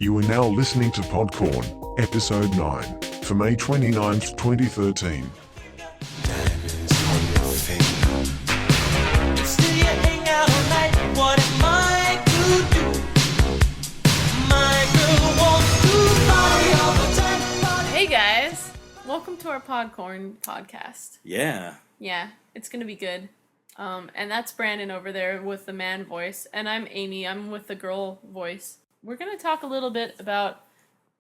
You are now listening to PODCORN, Episode 9, for May 29th, 2013. Diamonds on your finger. Still you hang out all night. What am I to do? My girl wants to party all the time. Hey guys, welcome to our PODCORN podcast. Yeah. Yeah, it's gonna be good. And that's Brandon over there with the man voice, and I'm Amy. I'm with the girl voice. We're gonna talk a little bit about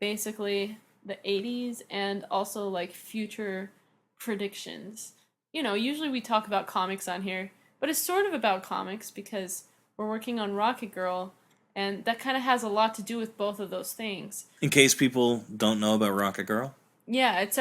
basically the 80s and also like future predictions. You know, usually we talk about comics on here, but it's sort of about comics because we're working on Rocket Girl, and that kind of has a lot to do with both of those things. In case people don't know about Rocket Girl. Yeah, it's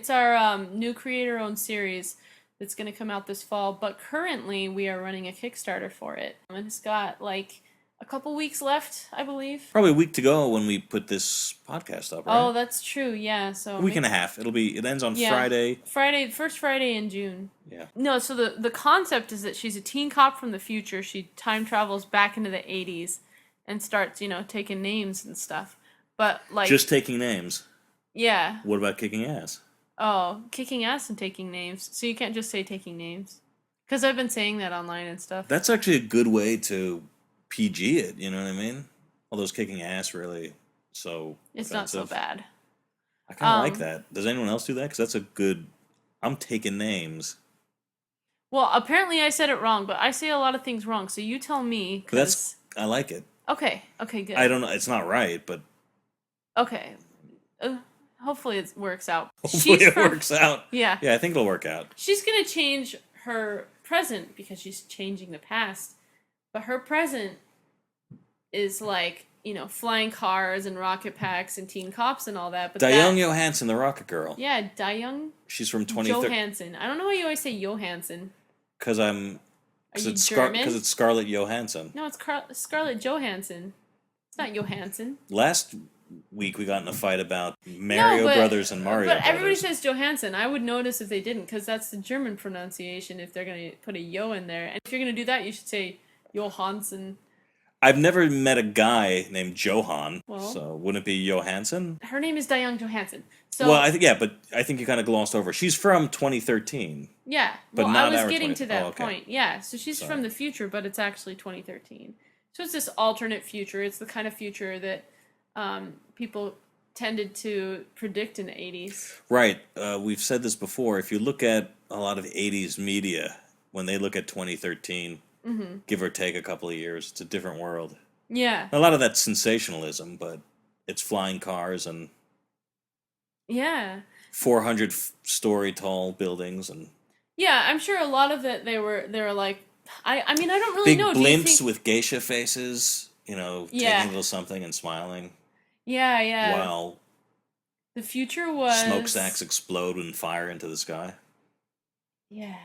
our new creator-owned series that's going to come out this fall, but currently we are running a Kickstarter for it. And it's got like a couple weeks left, I believe. Probably a week to go when we put this podcast up, right? Oh, that's true, yeah. So a week and a half. It ends on Friday. First Friday in June. Yeah. No, so the concept is that she's a teen cop from the future. She time travels back into the 80s and starts, taking names and stuff. But like Just taking names. Yeah. What about kicking ass? Oh, kicking ass and taking names. So you can't just say taking names. Because I've been saying that online and stuff. That's actually a good way to PG it, you know what I mean? All those kicking ass really so It's offensive. not so bad. I kind of like that. Does anyone else do that? Because that's a good... I'm taking names. Well, apparently I said it wrong, but I say a lot of things wrong, so you tell me. But I like it. Okay, good. I don't know. It's not right, but... Okay. Hopefully it works out. Hopefully it works out. Yeah. Yeah, I think it'll work out. She's going to change her present because she's changing the past. But her present is like, flying cars and rocket packs and teen cops and all that. But Dayoung Johansson, the Rocket Girl. Yeah, Dayoung She's from 2013. Johansson. I don't know why you always say Johansson. Because Are you German? Because it's Scarlett Johansson. No, it's Scarlett Johansson. It's not Johansson. Last week we got in a fight about Mario Brothers and Mario But everybody Brothers. says Johansson. I would notice if they didn't, because that's the German pronunciation if they're going to put a yo in there. And if you're going to do that, you should say Johansson. I've never met a guy named Johan, Well, so wouldn't it be Johansson? her name is Dayoung Johansson. So, Well, but I think you kind of glossed over. She's from 2013. yeah. but Well, not I was our getting 20 to that oh, okay. point. Yeah. So she's Sorry. from the future, but it's actually 2013. So it's this alternate future. It's the kind of future that people tended to predict in the 80s. Right. We've said this before. If you look at a lot of 80s media, when they look at 2013, give or take a couple of years, it's a different world. Yeah. A lot of that's sensationalism, but it's flying cars and Yeah. 400-story tall buildings and Yeah, I'm sure a lot of it they were like I mean I don't really big know. Do you blimps think... with geisha faces, taking a little something and smiling. Yeah. While The future was smokestacks explode and fire into the sky. Yeah.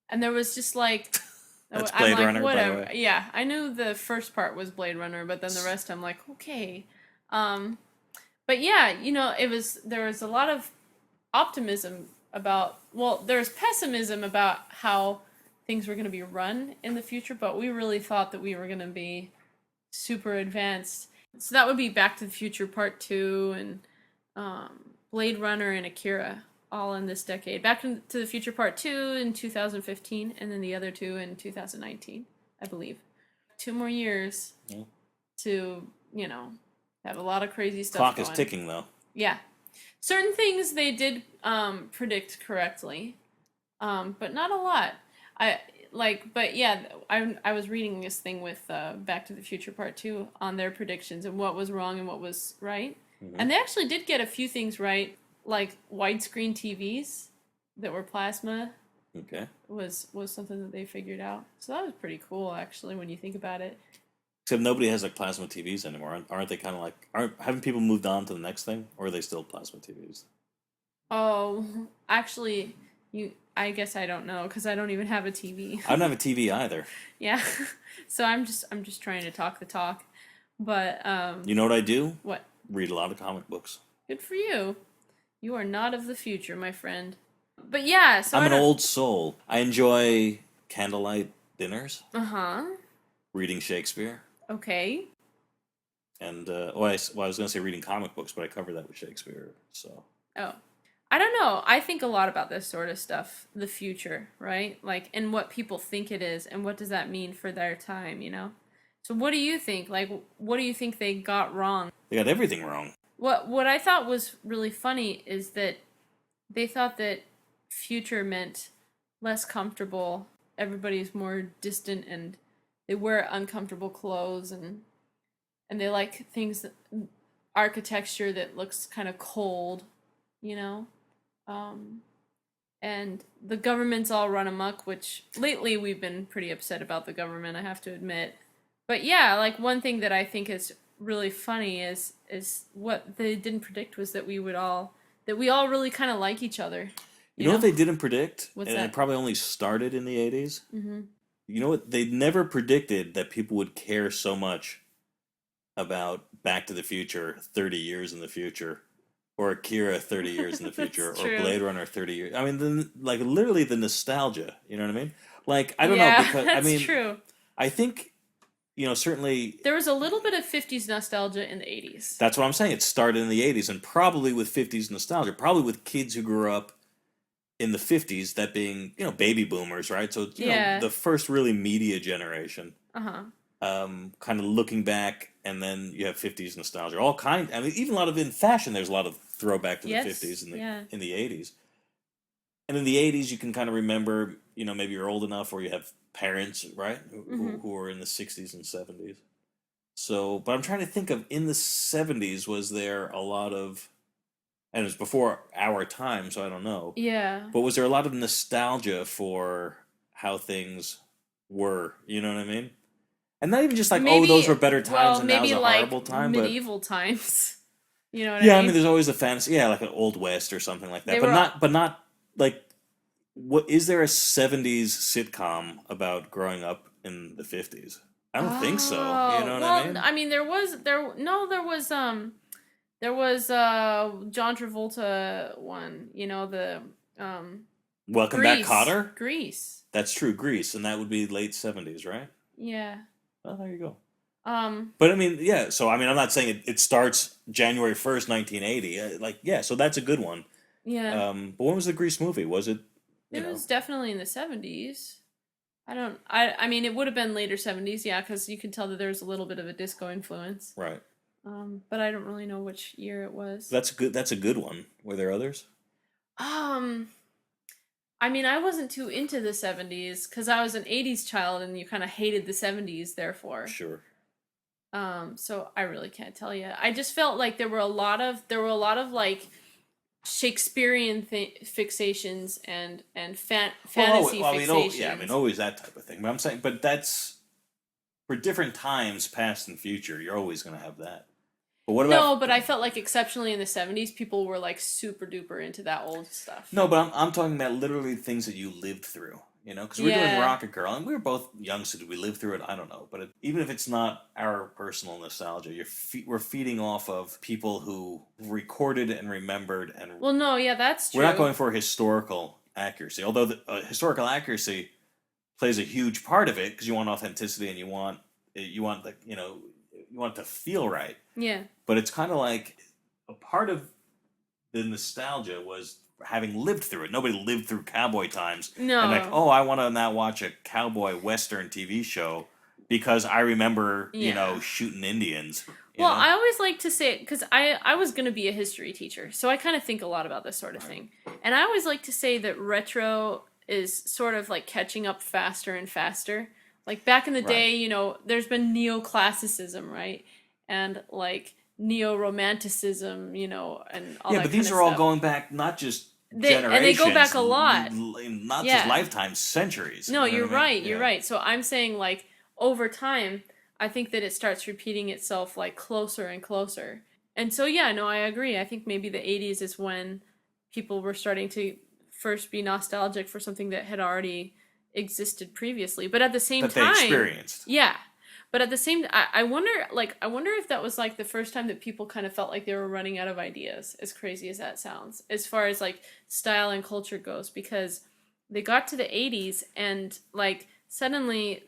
And there was just like That's I'm Blade like, Runner, by the whatever. way. Yeah, I knew the first part was Blade Runner, but then the rest I'm like, okay. But yeah, there was a lot of optimism about, there's pessimism about how things were going to be run in the future, but we really thought that we were going to be super advanced. So that would be Back to the Future Part 2 and Blade Runner and Akira, all in this decade. Back to the Future Part 2 in 2015, and then the other two in 2019, I believe. 2 more years to, have a lot of crazy stuff Clock going. is ticking, though. Yeah. Certain things they did predict correctly, but not a lot. I was reading this thing with Back to the Future Part 2 on their predictions and what was wrong and what was right. Mm-hmm. And they actually did get a few things right, like widescreen TVs that were plasma. Okay. Was something that they figured out. So that was pretty cool, actually, when you think about it. Except nobody has plasma TVs anymore. Aren't they kind of haven't people moved on to the next thing, or are they still plasma TVs? Oh, actually, I guess I don't know because I don't even have a TV. I don't have a TV either. Yeah, so I'm just trying to talk the talk, but You know what I do? What? Read a lot of comic books. Good for you. You are not of the future, my friend. But yeah, so I'm an old soul. I enjoy candlelight dinners. Uh-huh. Reading Shakespeare. Okay. And I was going to say reading comic books, but I covered that with Shakespeare. So Oh. I don't know. I think a lot about this sort of stuff, the future, right? Like, and what people think it is, and what does that mean for their time, you know? So what do you think? Like, what do you think they got wrong? they got everything wrong. What I thought was really funny is that they thought that future meant less comfortable. Everybody's more distant, and they wear uncomfortable clothes, and they like things that architecture that looks kind of cold, you know. And the government's all run amok, which lately we've been pretty upset about the government, I have to admit. But yeah, like one thing that I think is really funny is what they didn't predict was that we all really kind of like each other. You know what they didn't predict? What's and that? it probably only started in the 80s? Mm-hmm. You know what? They never predicted that people would care so much about Back to the Future 30 years in the future. Or Akira 30 years in the future. Or true. Blade Runner 30 years. I mean, like, literally the nostalgia. You know what I mean? Like, I don't Yeah, know. Because that's I mean, true. I think, you know, certainly... There was a little bit of 50s nostalgia in the 80s. That's what I'm saying. It started in the 80s. And probably with 50s nostalgia. Probably with kids who grew up in the 50s, that being, you know, baby boomers, right? So, you know, the first really media generation. Uh-huh. Kind of looking back, and then you have 50s nostalgia. All kind. I mean, even a lot of in fashion, there's a lot of throwback to the 50s and in the 80s. And in the 80s, you can kind of remember, you know, maybe you're old enough or you have parents, right, who are in the 60s and 70s. So, but I'm trying to think of, in the 70s, was there a lot of, and it was before our time, so I don't know. Yeah. But was there a lot of nostalgia for how things were? You know what I mean? And not even just like, Maybe, those were better times and maybe now's a like horrible time. medieval times. You know what Yeah, I I mean? mean, there's always the fantasy, yeah, like an Old West or something like that. They But were not like, what is there a 70s sitcom about growing up in the 50s? I don't think so. You know what I mean? I mean, there was John Travolta one, you know, the Welcome Back, Kotter? Grease. That's true, Grease, and that would be late 70s, right? Yeah. Well, there you go. But I mean, yeah. So I mean, I'm not saying it starts January 1st, 1980. Like, yeah. So that's a good one. Yeah. But when was the Grease movie? Was it? It was definitely in the 70s. I mean, it would have been later 70s, yeah, because you can tell that there was a little bit of a disco influence. Right. But I don't really know which year it was. That's good. That's a good one. Were there others? I mean, I wasn't too into the 70s because I was an 80s child and you kind of hated the 70s, therefore. Sure. So I really can't tell you. I just felt like there were a lot of like Shakespearean fixations and fantasy fixations. I mean, always that type of thing. But I'm saying, but that's for different times, past and future. You're always going to have that. But what about? No, but I felt like exceptionally in the 70s, people were like super duper into that old stuff. No, but I'm talking about literally things that you lived through. You know, because we're doing Rocket Girl, and we were both young, so did we live through it? I don't know. But even if it's not our personal nostalgia, we're feeding off of people who recorded and remembered. And well, no, yeah, that's true. We're not going for historical accuracy, although the historical accuracy plays a huge part of it because you want authenticity and you want you want it to feel right. Yeah. But it's kind of like a part of the nostalgia was having lived through it. Nobody lived through cowboy times. No. And like, I want to now watch a cowboy western TV show because I remember, shooting Indians. Well, I always like to say, because I was going to be a history teacher, so I kind of think a lot about this sort of thing. And I always like to say that retro is sort of like catching up faster and faster. Like back in the day, there's been neoclassicism, right? And like neo-romanticism, and all that kind of stuff. Yeah, but these are all going back not just generations. And they go back a lot. Not just lifetimes, centuries. No, you're right, Yeah. you're right. So I'm saying like over time, I think that it starts repeating itself like closer and closer. And so I agree. I think maybe the 80s is when people were starting to first be nostalgic for something that had already existed previously. But at the same time, they experienced. Yeah. But at the same I wonder if that was like the first time that people kind of felt like they were running out of ideas, as crazy as that sounds, as far as like style and culture goes, because they got to the 80s and like suddenly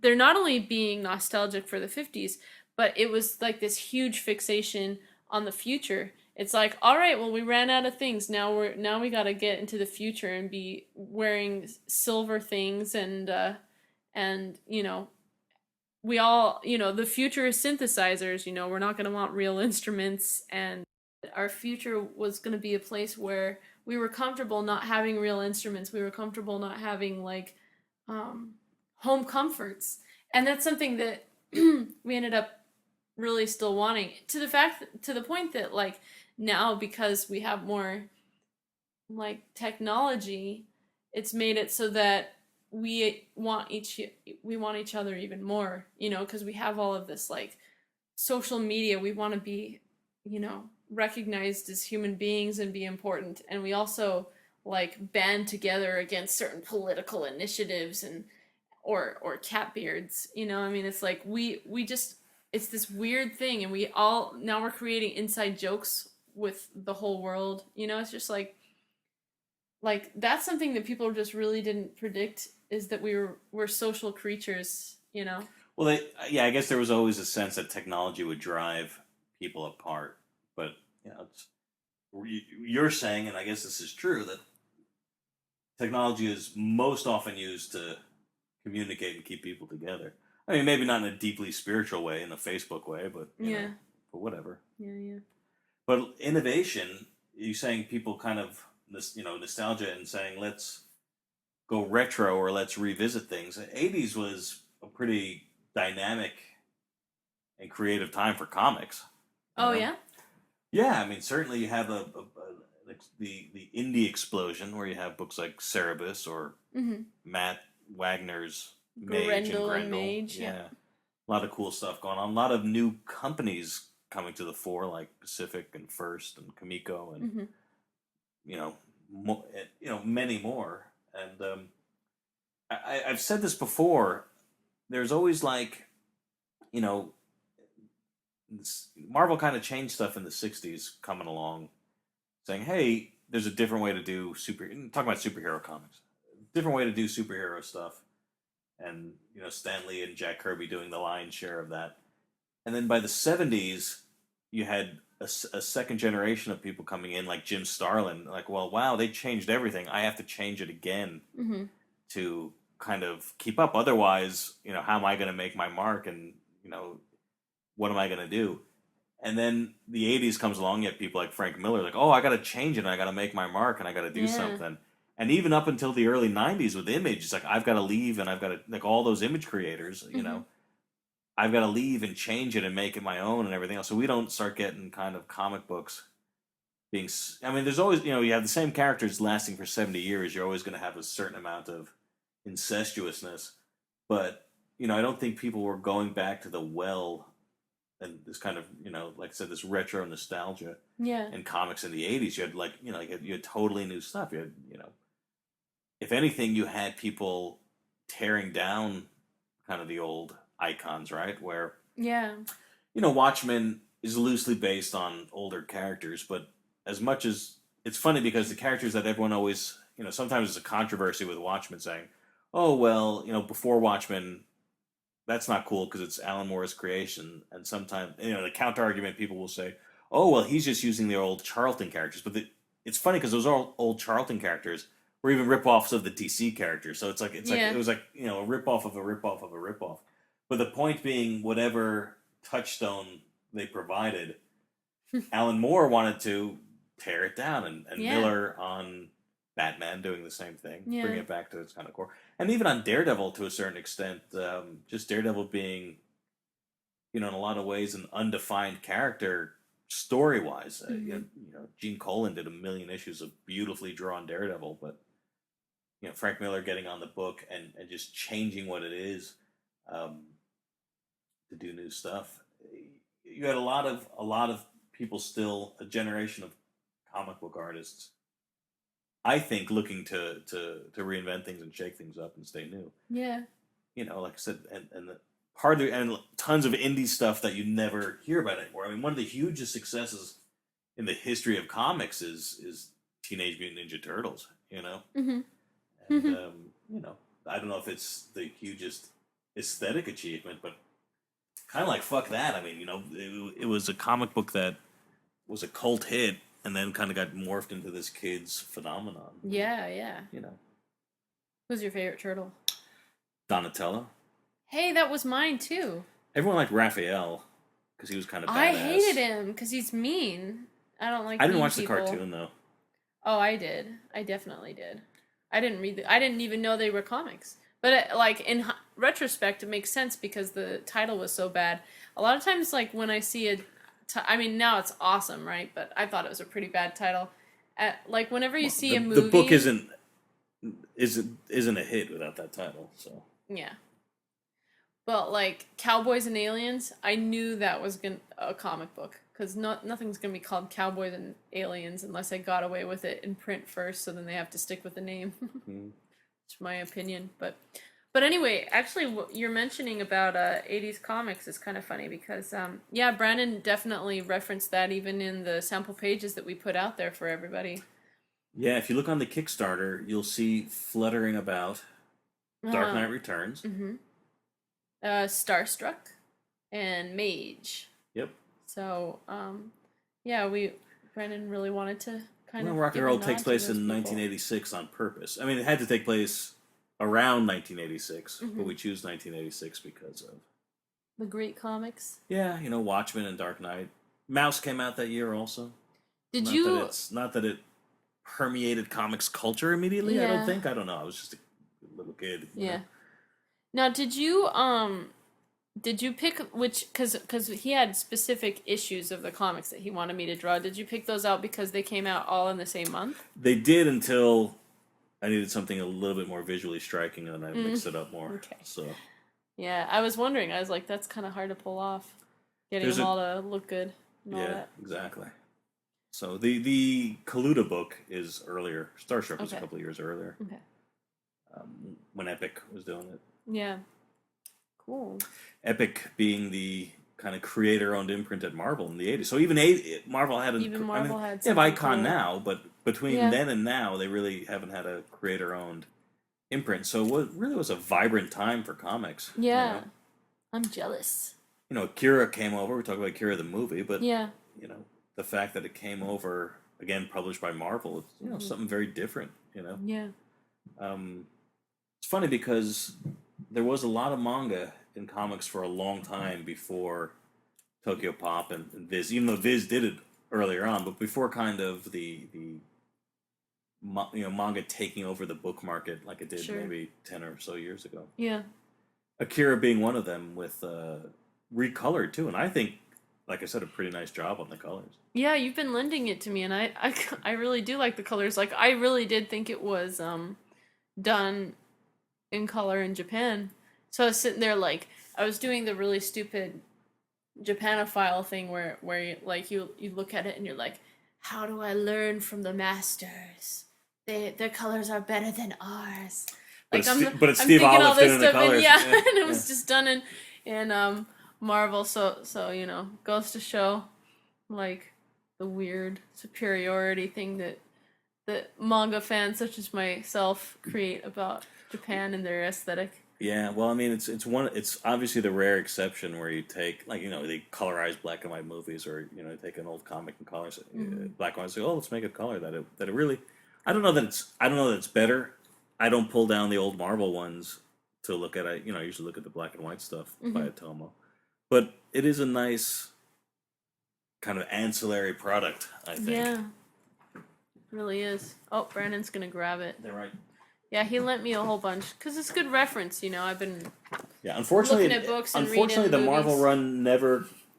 they're not only being nostalgic for the 50s, but it was like this huge fixation on the future. It's like, all right, well, we ran out of things. Now we got to get into the future and be wearing silver things and we all, the future is synthesizers. We're not going to want real instruments, and our future was going to be a place where we were comfortable not having real instruments. We were comfortable not having like home comforts, and that's something that we ended up really still wanting, to the point that like now, because we have more like technology, it's made it so that we want each other even more, because we have all of this like social media. We want to be recognized as human beings and be important, and we also like band together against certain political initiatives and or catbeards. It's like we just, it's this weird thing, and we all now we're creating inside jokes with the whole world. It's just like that's something that people just really didn't predict, is that we're social creatures. Well, I guess there was always a sense that technology would drive people apart, but you're saying, and I guess this is true, that technology is most often used to communicate and keep people together. I mean, maybe not in a deeply spiritual way, in a Facebook way, but but whatever. Yeah. But innovation, you're saying people kind of nostalgia and saying let's go retro or let's revisit things. The 80s was a pretty dynamic and creative time for comics. Oh, yeah? Yeah, I mean, certainly you have the indie explosion where you have books like Cerebus or Matt Wagner's Mage and Grendel. Mage, yeah. A lot of cool stuff going on. A lot of new companies coming to the fore, like Pacific and First and Kamiko and many more. And I've said this before. There's always like, Marvel kind of changed stuff in the 60s coming along, saying, hey, there's a different way to do talking about superhero comics, different way to do superhero stuff. And, Stan Lee and Jack Kirby doing the lion's share of that. And then by the 70s, you had a second generation of people coming in, like Jim Starlin, like, well, wow, they changed everything. I have to change it again to kind of keep up. Otherwise, how am I going to make my mark? And, what am I going to do? And then the 80s comes along, you have people like Frank Miller, like, oh, I got to change it, and I got to make my mark, and I got to do something. And even up until the early 90s with Image, it's like, I've got to leave, and I've got to, like all those Image creators, I've got to leave and change it and make it my own and everything else. So we don't start getting kind of comic books being, there's always, you have the same characters lasting for 70 years. You're always going to have a certain amount of incestuousness. But, I don't think people were going back to the well and this kind of, like I said, this retro nostalgia in comics in the 80s. You had you had totally new stuff. You had, if anything, you had people tearing down kind of the old icons, right? Where, Watchmen is loosely based on older characters, but as much as, it's funny because the characters that everyone always, sometimes there's a controversy with Watchmen saying, oh, well, before Watchmen, that's not cool because it's Alan Moore's creation. And sometimes, the counter argument, people will say, oh, well, he's just using the old Charlton characters. But it's funny because those old Charlton characters were even rip-offs of the DC characters. So like it was like, a rip-off of a rip-off of a rip-off. But the point being, whatever touchstone they provided, Alan Moore wanted to tear it down, and Miller on Batman doing the same thing, bring it back to its kind of core. And even on Daredevil to a certain extent, just Daredevil being, in a lot of ways, an undefined character story-wise. Gene Colan did 1 million issues of beautifully drawn Daredevil, but, Frank Miller getting on the book and just changing what it is to do new stuff. You had a lot of people still, a generation of comic book artists, I think, looking to reinvent things and shake things up and stay new. Yeah. Like I said, and tons of indie stuff that you never hear about anymore. I mean, one of the hugest successes in the history of comics is Teenage Mutant Ninja Turtles. And I don't know if it's the hugest aesthetic achievement, but kind of like fuck that. I mean, it was a comic book that was a cult hit, and then kind of got morphed into this kid's phenomenon. Yeah. Who's your favorite turtle? Donatello. Hey, that was mine too. Everyone liked Raphael because he was kind of badass. I hated him because he's mean. I don't like. I didn't watch people. the cartoon though. Oh, I did. I definitely did. I didn't read. I didn't even know they were comics. But like in retrospect, it makes sense because the title was so bad. A lot of times, like when I see I mean, now it's awesome, right? But I thought it was a pretty bad title. Like whenever you see a movie, the book isn't a hit without that title. So yeah. But like Cowboys and Aliens, I knew that was a comic book because nothing's gonna be called Cowboys and Aliens unless I got away with it in print first. So then they have to stick with the name. It's my opinion, but anyway, actually, what you're mentioning about 80s comics is kind of funny because yeah, Brandon definitely referenced that even in the sample pages that we put out there for everybody. Yeah, if you look on the Kickstarter, you'll see fluttering about Dark Knight Returns. Starstruck and Mage. Yep. So yeah, Brandon really wanted to kind of Rock and Roll takes place in people. 1986 on purpose. I mean, it had to take place around 1986, but we choose 1986 because of the great comics. Yeah, Watchmen and Dark Knight. Mouse came out that year also. Not that it permeated comics culture immediately. Yeah. I don't think. I don't know. I was just a little kid. Yeah. Now, did you pick which because he had specific issues of the comics that he wanted me to draw? Did you pick those out because they came out all in the same month? They did until I needed something a little bit more visually striking, and then I mixed it up more. Okay. So. Yeah, I was wondering. I was like, that's kind of hard to pull off, getting them all to look good. And all that. Exactly. So the Kaluta book is earlier. Starstruck was a couple of years earlier. Okay. When Epic was doing it. Yeah. Cool. Epic being the kind of creator-owned imprint at Marvel in the 80s. So even Marvel had had they have Icon cool. now, but between then and now, they really haven't had a creator-owned imprint. So what really was a vibrant time for comics. Yeah. I'm jealous. Akira came over. We talked about Akira the movie, but the fact that it came over again, published by Marvel, it's something very different. Yeah. It's funny because there was a lot of manga in comics for a long time before Tokyo Pop and Viz. Even though Viz did it earlier on, but before kind of the manga taking over the book market like it did maybe 10 or so years ago. Yeah. Akira being one of them with recolored too, and I think, like I said, a pretty nice job on the colors. Yeah, you've been lending it to me, and I really do like the colors. Like I really did think it was done in color in Japan. So I was sitting there like I was doing the really stupid Japanophile thing where you look at it and you're like, how do I learn from the masters? Their colors are better than ours. Like but it's Steve Olive doing the colors. And it was just done in Marvel. So goes to show like the weird superiority thing that manga fans such as myself create about Japan and their aesthetic. Yeah, well, I mean, it's obviously the rare exception where you take they colorize black and white movies, or take an old comic and colors black and white. Say, let's make it color that it really. I don't know that it's better. I don't pull down the old Marvel ones to look at it. I usually look at the black and white stuff by Atomo, but it is a nice kind of ancillary product, I think. Yeah, it really is. Oh, Brandon's gonna grab it. They're right. Yeah, he lent me a whole bunch because it's good reference. I've been unfortunately looking at books and unfortunately reading the movies. Marvel run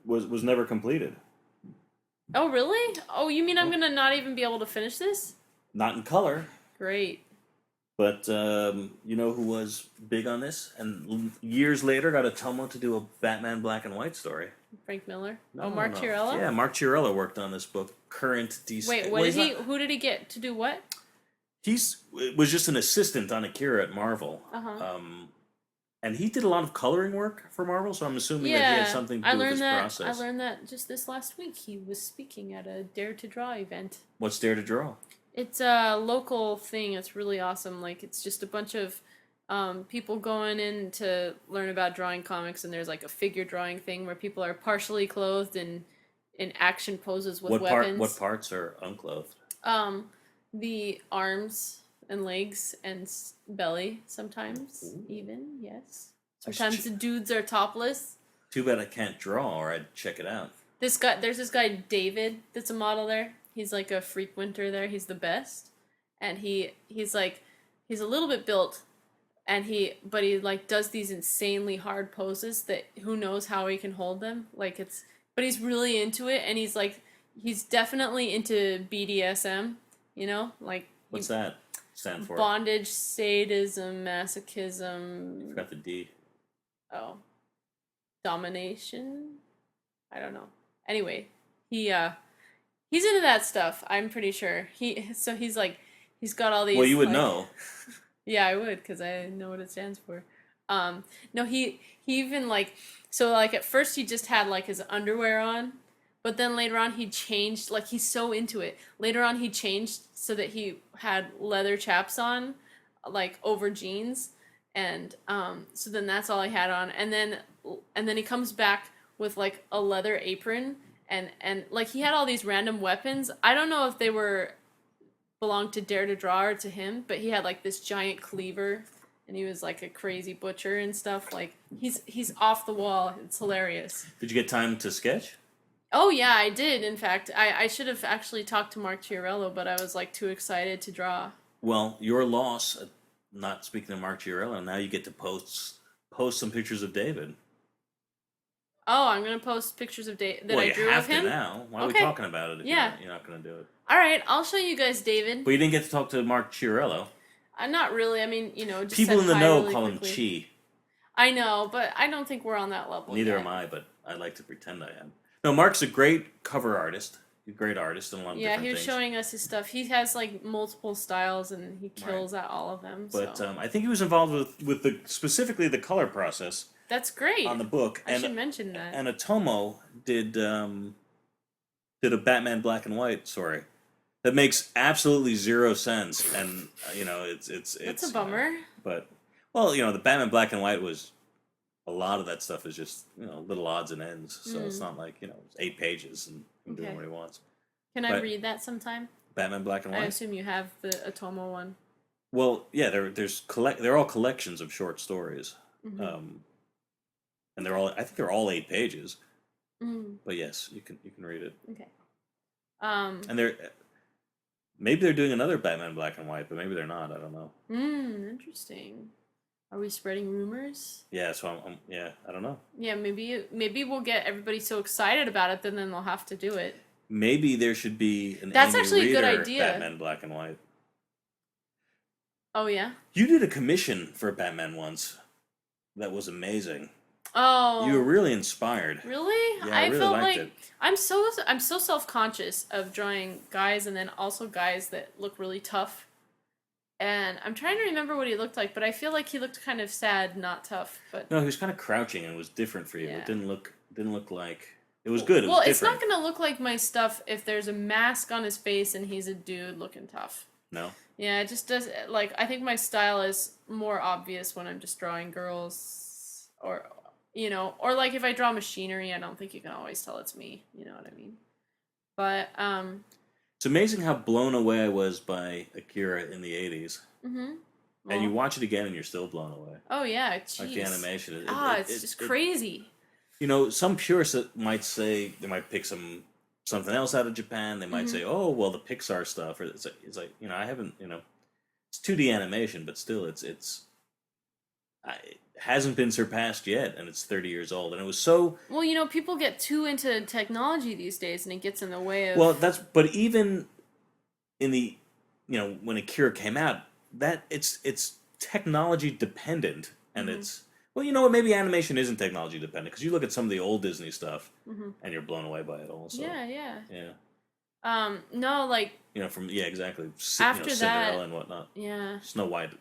was never completed. Oh really? Oh, you mean I'm gonna not even be able to finish this? Not in color. Great. But you know who was big on this, and years later got Atomo to do a Batman black and white story? Frank Miller. No, Mark Chiarella. Yeah, Mark Chiarella worked on this book. Current DC. Wait, what did he? Who did he get to do what? Was just an assistant on Akira at Marvel. And he did a lot of coloring work for Marvel, so I'm assuming that he had something to do with this process. I learned that just this last week. He was speaking at a Dare to Draw event. What's Dare to Draw? It's a local thing. It's really awesome. Like, it's just a bunch of people going in to learn about drawing comics, and there's like a figure drawing thing where people are partially clothed in action poses with weapons. What parts are unclothed? The arms and legs and belly sometimes. Ooh. Even, yes. Sometimes the dudes are topless. Too bad I can't draw, or I'd check it out. There's this guy David that's a model there. He's like a frequenter there. He's the best, and he's a little bit built, and he like does these insanely hard poses that who knows how he can hold them. Like but he's really into it, and he's definitely into BDSM. You know, like what's that stand for? Bondage, sadism, masochism. I forgot the D. Oh, domination. I don't know. Anyway, he's into that stuff. I'm pretty sure. He's got all these. Well, you would know. Yeah, I would, because I know what it stands for. No, he even at first he just had like his underwear on, but then later on he changed. Like he's so into it. Later on he changed so that he had leather chaps on, like over jeans, and so then that's all he had on, and then he comes back with like a leather apron and like he had all these random weapons. I don't know if they belonged to Dare to Draw or to him, but he had like this giant cleaver and he was like a crazy butcher and stuff. Like he's off the wall. It's hilarious. Did you get time to sketch? Oh yeah, I did. In fact, I should have actually talked to Mark Chiarello, but I was like too excited to draw. Well, your loss. Not speaking of Mark Chiarello, now you get to post some pictures of David. Oh, I'm gonna post pictures of David that I drew you have of him. To now. Why are we talking about it? If you're not gonna do it. All right, I'll show you guys David. But you didn't get to talk to Mark Chiarello. Not really. I mean, just people in the know really call quickly. him Chi. I know, but I don't think we're on that level. Neither yet. am I, but I like to pretend I am. No, Mark's a great cover artist. He's a great artist in a lot of different things. Yeah, he was showing us his stuff. He has like multiple styles, and he kills at all of them. But so. I think he was involved with specifically the color process. That's great. On the book. I should mention that. And Atomo did a Batman black and white story that makes absolutely zero sense, and it's That's a bummer. But the Batman black and white was a lot of that stuff is just little odds and ends, so it's not like it's 8 pages and him doing what he wants. Can I read that sometime? Batman black and white. I assume you have the Atomo one. Well, yeah, they're all collections of short stories. Mm-hmm. And I think they're all 8 pages. Mm. But yes, you can read it. Okay. And maybe they're doing another Batman black and white, but maybe they're not. I don't know. Interesting. Are we spreading rumors? Yeah, so I don't know. Yeah, maybe we'll get everybody so excited about it, then they'll have to do it. Maybe there should be an That's actually a good idea. Batman black and white. Oh yeah. You did a commission for Batman once. That was amazing. Oh. You were really inspired. Really? Yeah, I really felt liked like it. I'm so self-conscious of drawing guys and then also guys that look really tough. And I'm trying to remember what he looked like, but I feel like he looked kind of sad, not tough. But no, he was kind of crouching and it was different for you. Yeah. It didn't look like it was good. Well, it's not going to look like my stuff if there's a mask on his face and he's a dude looking tough. No. Yeah, it just does. Like, I think my style is more obvious when I'm just drawing girls, or like if I draw machinery, I don't think you can always tell it's me. You know what I mean? But it's amazing how blown away I was by Akira in the 80s. Mm-hmm. Well, And you watch it again and you're still blown away. Oh yeah, jeez. Like the animation. It's just crazy. Some purists might say they might pick something else out of Japan. They might say, "Oh, well, the Pixar stuff." Or it's like I haven't. It's 2D animation, but still, it hasn't been surpassed yet, and it's 30 years old, and it was so. Well, people get too into technology these days, and it gets in the way of. Well, but even in the, when Akira came out, that it's technology dependent, and it's. Well, maybe animation isn't technology dependent, because you look at some of the old Disney stuff, and you're blown away by it also. Yeah. No, like. Exactly. After Cinderella and whatnot. Yeah. Snow White.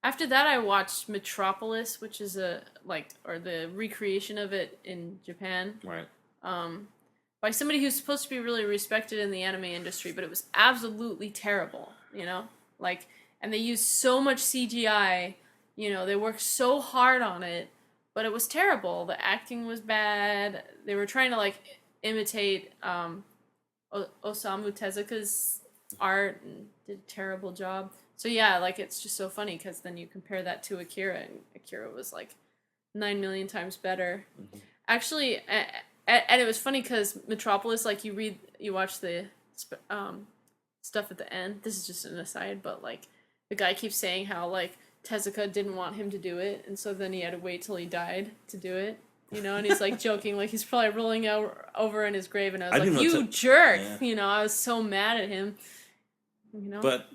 After that, I watched Metropolis, which is or the recreation of it in Japan. Right. By somebody who's supposed to be really respected in the anime industry, but it was absolutely terrible, and they used so much CGI You know, they worked so hard on it, but it was terrible. The acting was bad. They were trying to like imitate Osamu Tezuka's art and did a terrible job. So yeah, like it's just so funny because then you compare that to Akira, and Akira was like 9 million times better. Actually, and it was funny because Metropolis, like you watch the stuff at the end. This is just an aside, but like the guy keeps saying how like Tezuka didn't want him to do it, and so then he had to wait till he died to do it. You know, and he's like joking, like he's probably rolling over in his grave, and I was like, "You jerk!" Yeah. You know, I was so mad at him. You know, but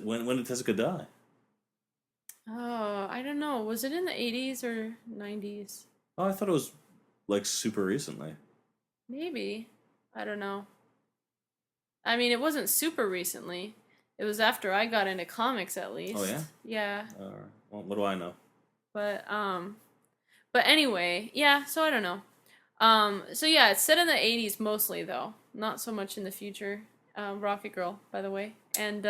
when did Tezuka die? Oh, I don't know. Was it in the 80s or 90s? Oh, I thought it was like super recently. Maybe. I don't know. I mean, it wasn't super recently. It was after I got into comics, at least. Oh yeah. Yeah. Well, what do I know? But anyway, yeah. So I don't know. So yeah, it's set in the 80s mostly, though. Not so much in the future. Rocket Girl, by the way, and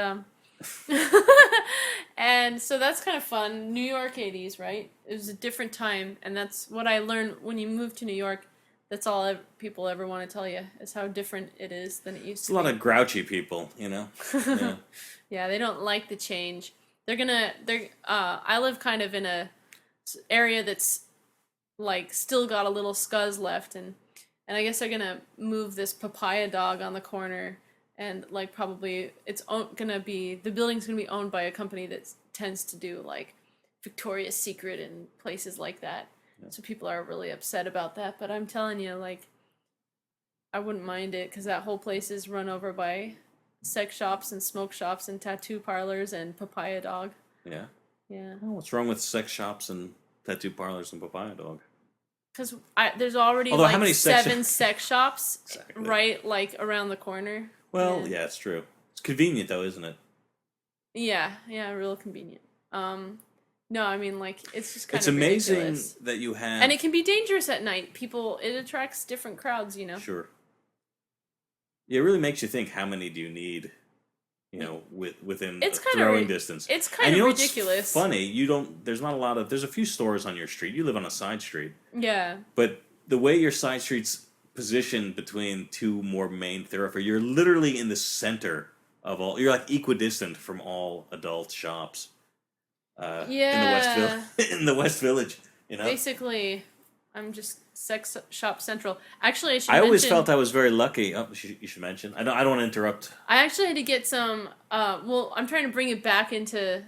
and so that's kind of fun. New York 80s, right? It was a different time, and that's what I learned when you move to New York. That's all people ever want to tell you, is how different it is than it used to be. It's a lot of grouchy people, you know? Yeah. Yeah, they don't like the change. I live kind of in a area that's, like, still got a little scuzz left, and I guess they're gonna move this papaya dog on the corner, and, like, probably the building's gonna be owned by a company that tends to do, like, Victoria's Secret and places like that. So people are really upset about that, but I'm telling you, like, I wouldn't mind it, because that whole place is run over by sex shops and smoke shops and tattoo parlors and papaya dog. Yeah? Yeah. Well, what's wrong with sex shops and tattoo parlors and papaya dog? Because there's already, although, like, how many seven sex shops exactly. right, like, around the corner. Well, yeah, it's true. It's convenient, though, isn't it? Yeah, real convenient. No, I mean, like, it's just kind of ridiculous. It's amazing that you have... And it can be dangerous at night. It attracts different crowds, you know? Sure. Yeah, it really makes you think, how many do you need, you know, within throwing distance? It's kind of ridiculous. What's funny, there's not a lot of... There's a few stores on your street. You live on a side street. Yeah. But the way your side street's positioned between two more main thoroughfares, you're literally in the center of all... You're, like, equidistant from all adult shops. In the West Village, you know. Basically, I'm just sex shop central. Actually, I always felt I was very lucky. Oh, you should mention. I don't want to interrupt. I actually had to get some. Well, I'm trying to bring it back into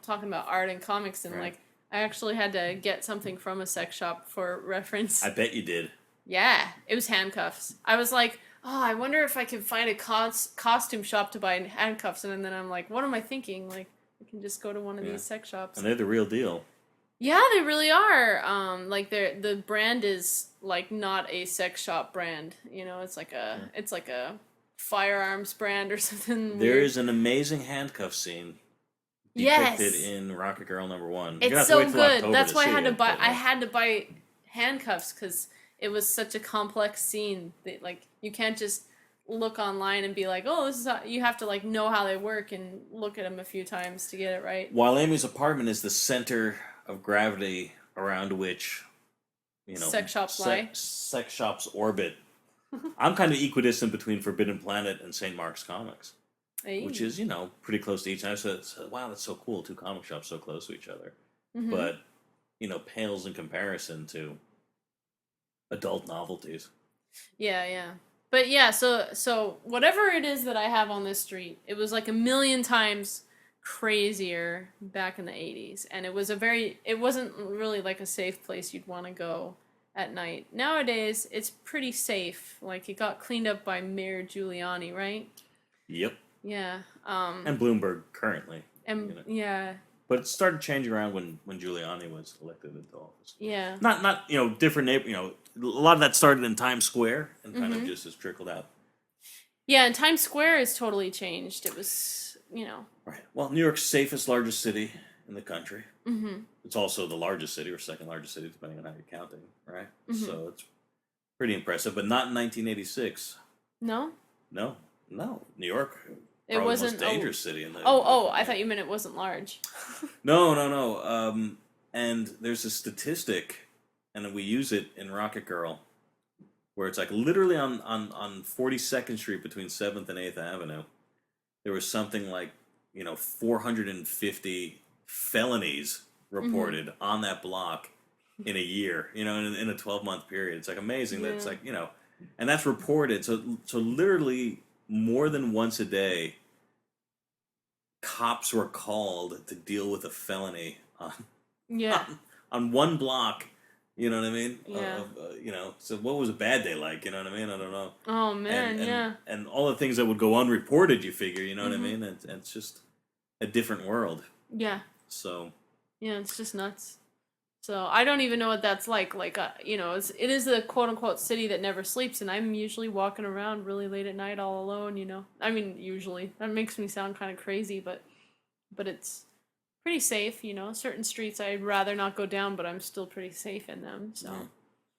talking about art and comics, and like I actually had to get something from a sex shop for reference. I bet you did. Yeah, it was handcuffs. I was like, oh, I wonder if I can find a costume shop to buy handcuffs, and then I'm like, what am I thinking? Like, I can just go to one of these sex shops. And they're the real deal. Yeah, they really are. Like the brand is like not a sex shop brand. You know, it's like a firearms brand or something. There weird. is an amazing handcuff scene depicted in Rocket Girl #1. It's so good. That's why I had to buy handcuffs, because it was such a complex scene that, like, you can't just look online and be like, oh, this is how, you have to, like, know how they work and look at them a few times to get it right. While Amy's apartment is the center of gravity around which, you know, sex shops orbit. I'm kind of equidistant between Forbidden Planet and St. Mark's Comics, which is, you know, pretty close to each other. So wow, that's so cool. 2 comic shops so close to each other. Mm-hmm. But, you know, pales in comparison to adult novelties. Yeah. But yeah, so whatever it is that I have on this street, it was like 1,000,000 times crazier back in the 80s, and it wasn't really like a safe place you'd want to go at night. Nowadays, it's pretty safe. Like, it got cleaned up by Mayor Giuliani, right? Yep. Yeah. And Bloomberg currently. And you know. Yeah. But it started changing around when Giuliani was elected into office. Yeah. Not you know, different you know, a lot of that started in Times Square and kind of just has trickled out. Yeah, and Times Square has totally changed. It was, you know. Right. Well, New York's safest, largest city in the country. Mm-hmm. It's also the largest city, or second largest city, depending on how you're counting, right? Mm-hmm. So it's pretty impressive, but not in 1986. No? No. New York. It Probably wasn't the most dangerous city in the. I thought you meant it wasn't large. No. And there's a statistic, and we use it in Rocket Girl, where it's like literally on 42nd Street between 7th and 8th Avenue, there was something like 450 felonies reported on that block in a year. In a 12-month period. It's like amazing that it's like and that's reported. So literally more than once a day, cops were called to deal with a felony on one block. You know what I mean? Yeah. So what was a bad day like? You know what I mean? I don't know. Oh man, and all the things that would go unreported, you figure. You know what I mean? And it's just a different world. Yeah. So. Yeah, it's just nuts. So I don't even know what that's like. Like, it is a quote unquote city that never sleeps, and I'm usually walking around really late at night all alone. I mean, usually that makes me sound kind of crazy, but it's pretty safe. Certain streets I'd rather not go down, but I'm still pretty safe in them.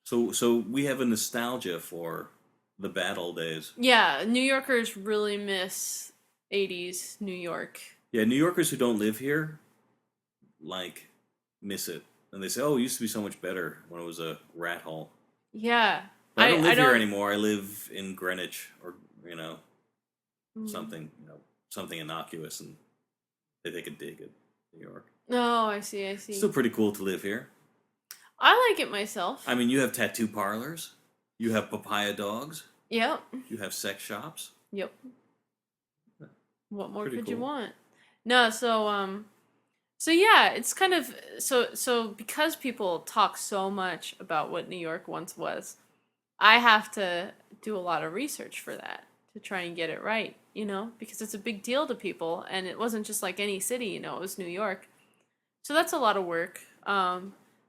So we have a nostalgia for the bad old days. Yeah, New Yorkers really miss 80s New York. Yeah, New Yorkers who don't live here, miss it. And they say, oh, it used to be so much better when it was a rat hole. Yeah. But I don't live here anymore. I live in Greenwich or, something innocuous, and they take a dig at New York. Oh, I see. Still pretty cool to live here. I like it myself. I mean, you have tattoo parlors. You have papaya dogs. Yep. You have sex shops. Yep. What more Pretty could cool. you want? No, so yeah, it's kind of so because people talk so much about what New York once was, I have to do a lot of research for that to try and get it right, because it's a big deal to people, and it wasn't just like any city, it was New York. So that's a lot of work.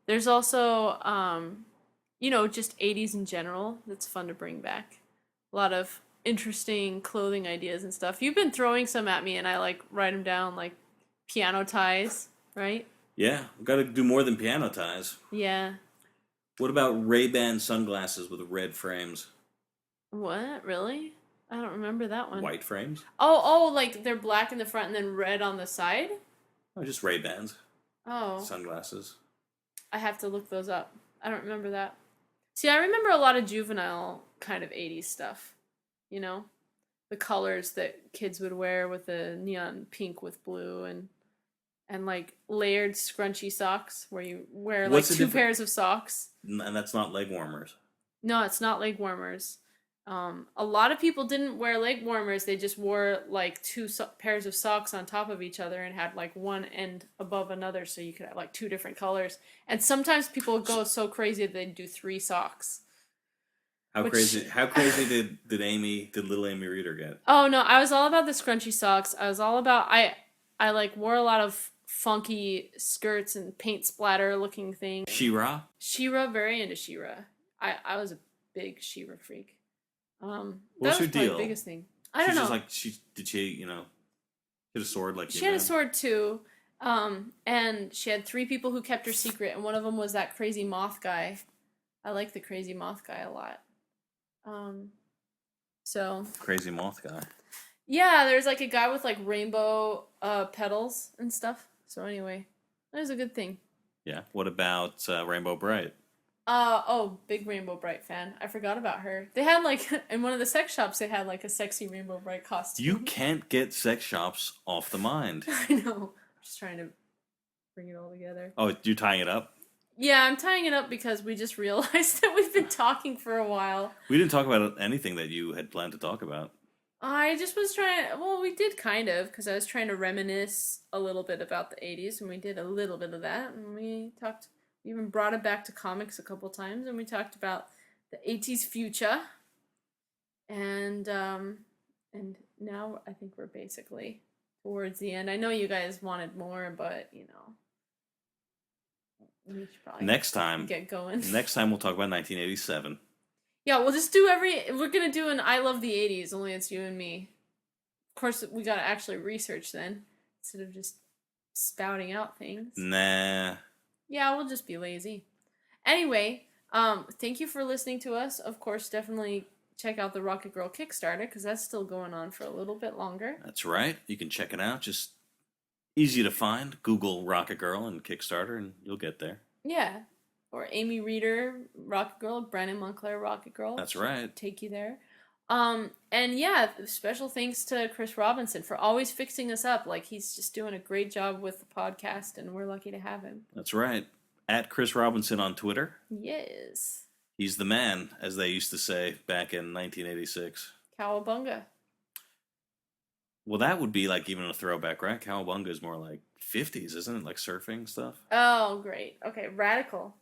There's also just 80s in general that's fun to bring back. A lot of interesting clothing ideas and stuff. You've been throwing some at me, and I write them down, piano ties, right? Yeah, we've got to do more than piano ties. Yeah. What about Ray-Ban sunglasses with red frames? What? Really? I don't remember that one. White frames? Oh, they're black in the front and then red on the side? Oh, just Ray-Bans. Oh. Sunglasses. I have to look those up. I don't remember that. See, I remember a lot of juvenile kind of 80s stuff. The colors that kids would wear with the neon pink with blue and layered scrunchy socks where you wear two pairs of socks. And that's not leg warmers. No, it's not leg warmers. A lot of people didn't wear leg warmers. They just wore two pairs of socks on top of each other and had one end above another, so you could have two different colors. And sometimes people would go so crazy that they'd do 3 socks. How crazy did little AmyReeder get? Oh no, I was all about the scrunchy socks. I was all about I wore a lot of funky skirts and paint splatter looking things. She-Ra, very into She-Ra. I was a big She-Ra freak. What's her deal? The biggest thing. I don't know. She had a sword like she had a sword too. And she had 3 people who kept her secret, and one of them was that crazy moth guy. I like the crazy moth guy a lot. So crazy moth guy. Yeah, there's a guy with rainbow petals and stuff. So anyway, that was a good thing. Yeah. What about Rainbow Bright? Big Rainbow Bright fan. I forgot about her. They had in one of the sex shops they had a sexy Rainbow Bright costume. You can't get sex shops off the mind. I know. I'm just trying to bring it all together. Oh, you're tying it up? Yeah, I'm tying it up because we just realized that we've been talking for a while. We didn't talk about anything that you had planned to talk about. I just was trying... Well, we did kind of, because I was trying to reminisce a little bit about the 80s, and we did a little bit of that, and we even brought it back to comics a couple times, and we talked about the 80s future, and now I think we're basically towards the end. I know you guys wanted more, but, we should probably next time get going. Next time we'll talk about 1987. Yeah, we'll just do we're gonna do an I Love the 80s, only it's you and me. Of course, we gotta actually research then, instead of just spouting out things. Nah. Yeah, we'll just be lazy. Anyway, thank you for listening to us. Of course, definitely check out the Rocket Girl Kickstarter, because that's still going on for a little bit longer. That's right. You can check it out. Just easy to find. Google Rocket Girl and Kickstarter, and you'll get there. Yeah. Or AmyReeder, Rocket Girl, Brandon Montclair, Rocket Girl. That's right. Take you there. And yeah, special thanks to Chris Robinson for always fixing us up. Like, he's just doing a great job with the podcast, and we're lucky to have him. That's right. At Chris Robinson on Twitter. Yes. He's the man, as they used to say back in 1986. Cowabunga. Well, that would be like even a throwback, right? Cowabunga is more like 50s, isn't it? Like surfing stuff? Oh, great. Okay, Radical.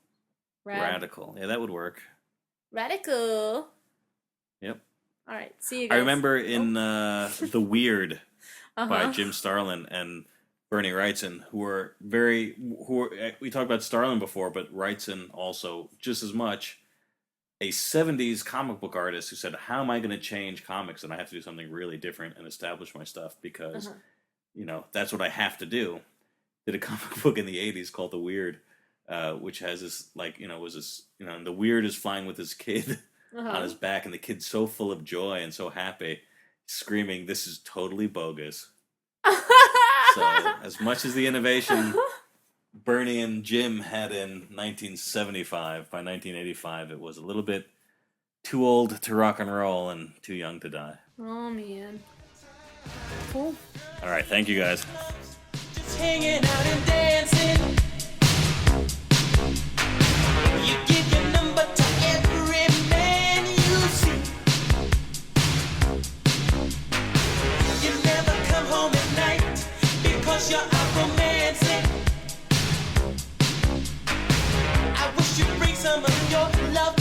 Radical. Yeah, that would work. Radical. Yep. All right, see you guys. I remember in The Weird by Jim Starlin and Bernie Wrightson, we talked about Starlin before, but Wrightson also just as much, a 70s comic book artist who said, how am I going to change comics? And I have to do something really different and establish my stuff because, that's what I have to do. Did a comic book in the 80s called The Weird, which has this, and The Weird is flying with his kid on his back, and the kid's so full of joy and so happy, screaming, "This is totally bogus." So, as much as the innovation Bernie and Jim had in 1975, by 1985, it was a little bit too old to rock and roll and too young to die. Oh, man. Cool. All right, thank you guys. Just hanging out and dancing. You give your number to every man you see. You never come home at night because you're out romancing. I wish you'd bring some of your love